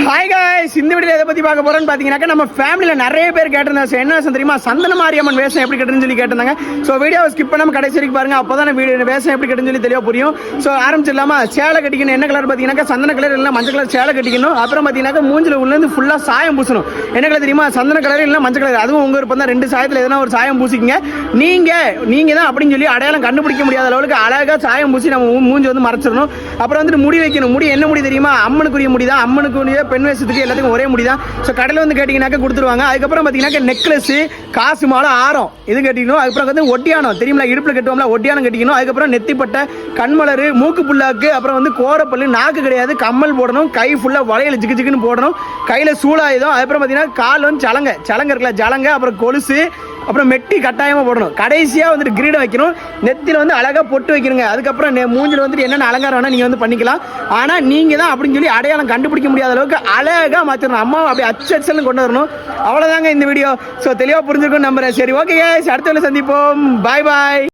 Hi guys, இந்த video எதை பற்றி பார்க்க போகிறோன்னு பார்த்தீங்கன்னாக்கா நம்ம ஃபேமிலியில் நிறைய பேர் கேட்டிருந்தாங்க என்ன தெரியுமா, சந்தன மாரியம்மன் வேஷம் எப்படி கட்டுன்னு சொல்லி கேட்டிருந்தாங்க. ஸோ வீடியோவை ஸ்கிப் பண்ணாமல் கடைசி வரைக்கும் பாருங்க, அப்போ தான் வீடியோ வேஷம் எப்படி கட்டுன்னு சொல்லி தெளிவாக புரியும். ஸோ ஆரம்பிச்சிடலாமா? சேலை கட்டிக்கணும். என்ன கலர் பார்த்தீங்கன்னாக்கா சந்தன கலர் இல்லை மஞ்சள் கலர் சேலை கட்டிக்கணும். அப்புறம் பார்த்தீங்கன்னாக்கா மூஞ்சில் உள்ளேருந்து ஃபுல்லாக சாயம் பூசணும். என்ன கலர் தெரியுமா? சந்தன கலர் இல்லை மஞ்சள் கலர். அதுவும் உங்கள் விருப்பம் தான். ரெண்டு சாயத்தில் எதனா ஒரு சாயம் பூசிக்கிங்க. நீங்கள் தான் அப்படின்னு சொல்லி அடையாளம் கண்டுபிடிக்க முடியாத அளவுக்கு அழகாக சாயம் பூசி நம்ம மூஞ்சி வந்து மறைச்சிடணும். அப்புறம் வந்துட்டு முடி வைக்கணும். முடி என்ன முடி தெரியுமா? அம்மனுக்குரிய முடி தான். அம்மனுக்குரிய பெண் வேஷத்துக்கு எல்லாத்துக்கும் ஒரே முடி தான். ஸோ கடையில் வந்து கேட்டிங்கனாக்கா கொடுத்துருவாங்க. அதுக்கப்புறம் பார்த்தீங்கன்னா நெக்லஸ், காசு மாலை, ஆரம் இது கட்டிக்கணும். அதுக்கப்புறம் வந்து ஒட்டியானம் தெரியுமா, இடுப்பில் கட்டுவோம்ல, ஒட்டியானம் கட்டிக்கணும். அதுக்கப்புறம் நெத்திப்பட்ட, கண்மலர், மூக்கு புல்லாக்கு, அப்புறம் வந்து கோரப்பல்லு, நாக்கு கிடையாது, கம்மல் போடணும். கை ஃபுல்லாக வளையல் ஜிக்கு ஜிக்குன்னு போடணும். கையில் சூளாயுதம். அதுக்கப்புறம் பார்த்தீங்கன்னா கால் வந்து சலங்க இருக்குல்ல, ஜலங்க, அப்புறம் கொலுசு, அப்புறம் மெட்டி கட்டாயமாக போடணும். கடைசியாக வந்துட்டு கிரீடம் வைக்கணும். நெத்தியில் வந்து அழகாக பொட்டு வைக்கணுங்க. அதுக்கப்புறம் மூஞ்சில் வந்துட்டு என்னென்ன அலங்காரம் வேணால் நீங்கள் வந்து பண்ணிக்கலாம். ஆனால் நீங்கள் தான் அப்படின்னு சொல்லி அடையாளம் கண்டுபிடிக்க முடியாத அளவுக்கு அழகாக மாற்றிடணும். அம்மா அப்படி அச்சல்னு கொண்டு வரணும். அவ்வளோதாங்க இந்த வீடியோ. ஸோ தெளிவாக புரிஞ்சிருக்கும்னு நம்புறேன். சரி, ஓகே, அடுத்த வேலை சந்திப்போம். பாய் பாய்.